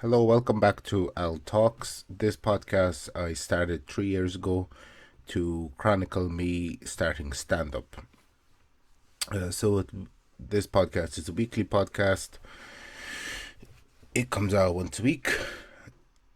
Hello, welcome back to Al Talks. This podcast I started 3 years ago to chronicle me starting stand up. This podcast is a weekly podcast. It comes out once a week,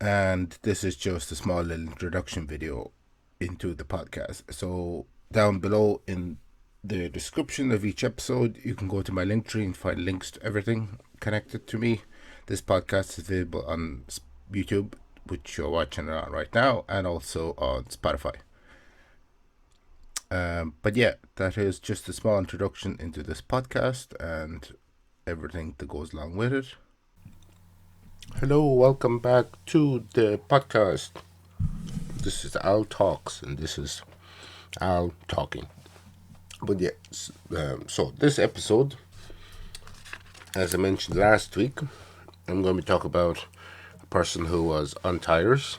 and this is just a small little introduction video into the podcast. So, down below in the description of each episode, you can go to my Linktree and find links to everything connected to me. This podcast is available on YouTube, which you're watching it on right now, and also on Spotify. But yeah, that is just a small introduction into this podcast and everything that goes along with it. Hello, welcome back to the podcast. This is Al Talks, and this is Al Talking. But yeah, so this episode, as I mentioned last week, I'm going to talk about a person who was on tires,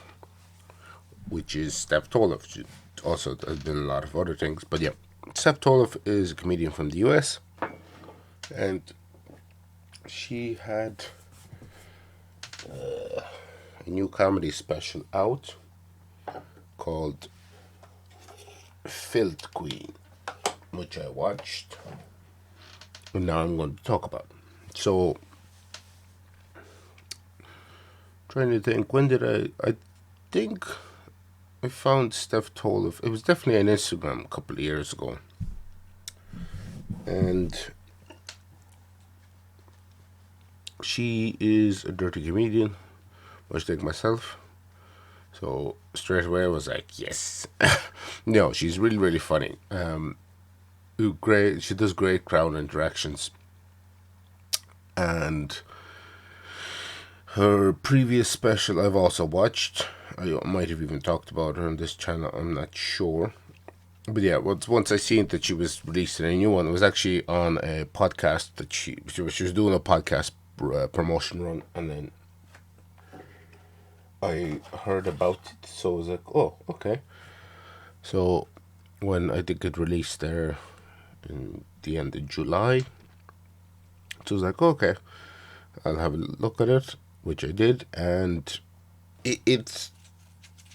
which is Steph Tolev. She also has been a lot of other things, but yeah, Steph Tolev is a comedian from the US, and she had a new comedy special out called Filth Queen, which I watched, and now I'm going to talk about. So, trying to think, when did I think I found Steph Tolev. It was definitely on Instagram a couple of years ago. And she is a dirty comedian, much like myself. So straight away I was like, yes. No, she's really, really funny. Great. She does great crowd interactions. And her previous special I've also watched. I might have even talked about her on this channel. I'm not sure. But yeah, once I seen that she was releasing a new one, it was actually on a podcast that she was doing a podcast promotion run, and then I heard about it, so I was like, oh, okay. So when I think it released there in the end of July, so I was like, okay, I'll have a look at it, which I did, and it's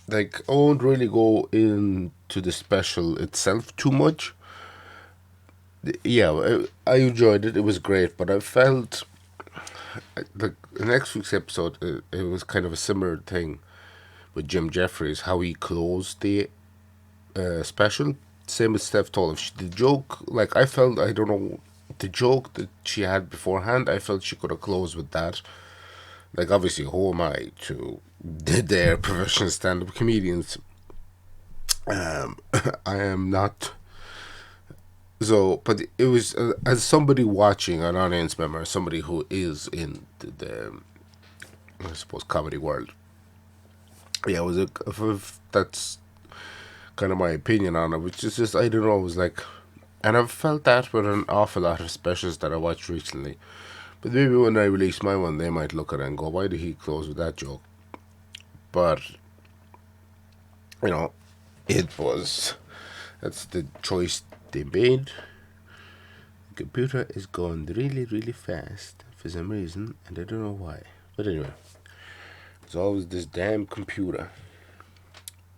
like I won't really go into the special itself too much. Yeah, I enjoyed it. It was great, but I felt the next week's episode, it was kind of a similar thing with Jim Jeffries, how he closed the special. Same with Steph Tolev. The joke, like I felt, I don't know, the joke that she had beforehand, I felt she could have closed with that. Like obviously, who am I to dare professional stand-up comedians? I am not. So, but it was as somebody watching, an audience member, somebody who is in the I suppose comedy world. Yeah, it was if that's kind of my opinion on it, which is just I don't know. It was like, and I've felt that with an awful lot of specials that I watched recently. But maybe when I release my one, they might look at it and go, "Why did he close with that joke?" But you know, it was that's the choice they made. The computer is going really, really fast for some reason, and I don't know why. But anyway, it's always this damn computer.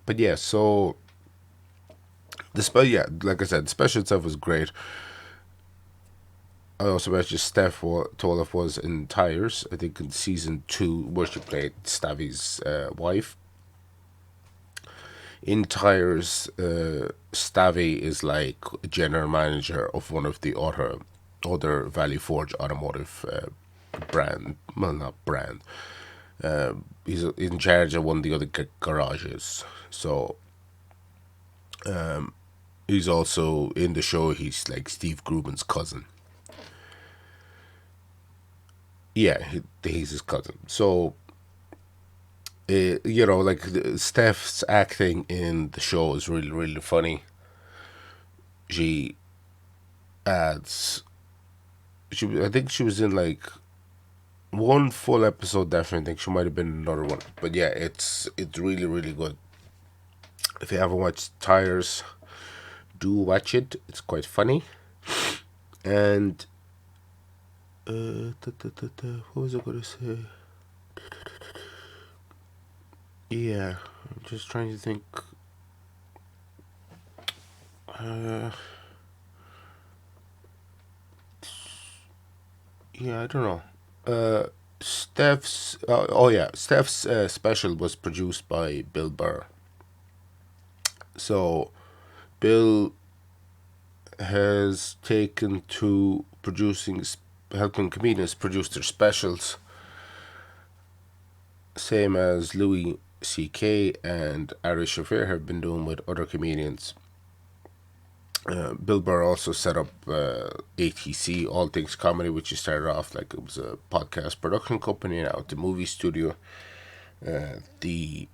But yeah, so yeah, like I said, the special itself was great. I also mentioned Steph Tolev was in Tires, I think in season 2, where she played Stavi's wife. In Tires, Stavi is like a general manager of one of the other Valley Forge automotive brand. Well, not brand. He's in charge of one of the other garages. So he's also in the show. He's like Steve Gruben's cousin. Yeah, he's his cousin. So like Steph's acting in the show is really, really funny. She adds, I think she was in like one full episode. Definitely, I think she might have been in another one. But yeah, it's really, really good. If you haven't watched Tires, do watch it. It's quite funny. And what was I gonna say? Yeah, I'm just trying to think. Uh, yeah, I don't know. Steph's special was produced by Bill Burr. So Bill has taken to helping comedians produce their specials, same as Louis C.K. and Ari Shaffir have been doing with other comedians. Bill Burr also set up ATC, All Things Comedy, which he started off like it was a podcast production company, now it's a movie studio. The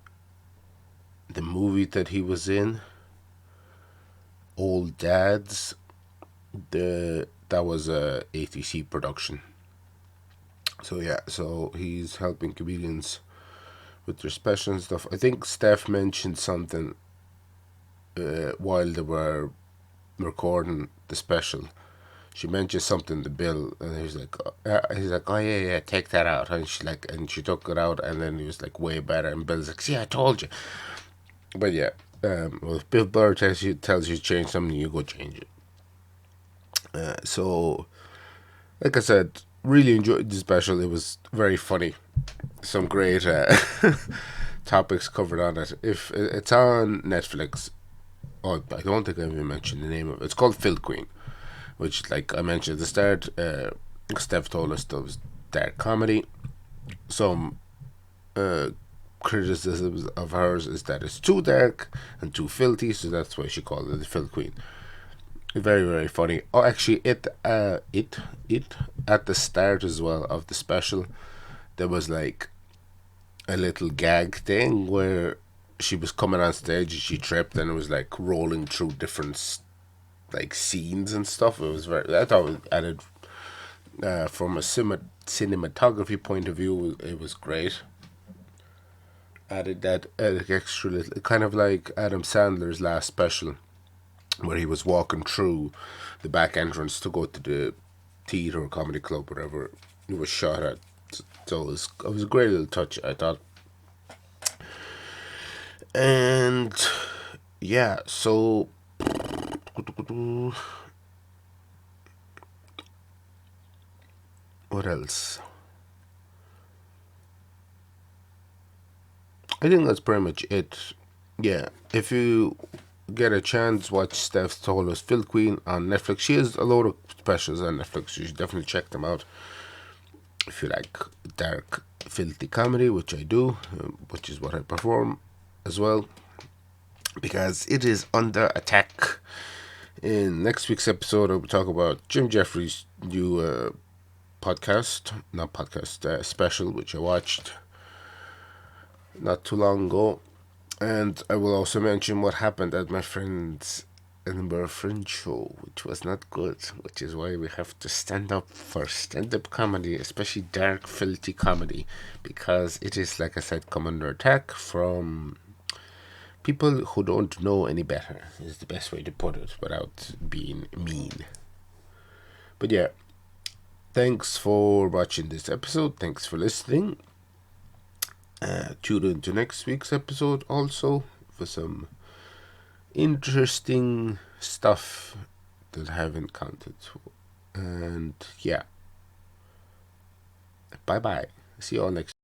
movie that he was in, Old Dads, that was a ATC production. So yeah, so he's helping comedians with their special and stuff. I think Steph mentioned something while they were recording the special. She mentioned something to Bill, and he's like, oh yeah, yeah, take that out, and she took it out, and then he was like, way better, and Bill's like, see, I told you, but yeah, well, if Bill Burr tells you to change something, you go change it. So, like I said, really enjoyed the special. It was very funny. Some great topics covered on it. If it's on Netflix, oh, I don't think I even mentioned the name of it. It's called Filth Queen, which, like I mentioned at the start, Steph told us that was dark comedy. Some uh, criticisms of hers is that it's too dark and too filthy, so that's why she called it the Filth Queen. Very, very funny. Oh, actually, it at the start as well of the special, there was like a little gag thing where she was coming on stage and she tripped and it was like rolling through different like scenes and stuff. It was very. I thought it added from a cinematography point of view, it was great. Added that extra little, kind of like Adam Sandler's last special, where he was walking through the back entrance to go to the theater or comedy club, whatever it was shot at. So it was a great little touch, I thought. And yeah, so what else? I think that's pretty much it. Yeah, if you get a chance, watch Steph Tolev Filth Queen on Netflix. She has a load of specials on Netflix. You should definitely check them out if you like dark, filthy comedy, which I do, which is what I perform as well, because it is under attack. In next week's episode, I will talk about Jim Jeffries' new not podcast, special, which I watched not too long ago. And I will also mention what happened at my friend's Edinburgh Fringe show, which was not good, which is why we have to stand up for stand up comedy, especially dark, filthy comedy, because it is, like I said, come under attack from people who don't know any better, is the best way to put it without being mean. But yeah, thanks for watching this episode. Thanks for listening. Tune in to next week's episode also for some interesting stuff that I have encountered. And yeah, bye bye. See you all next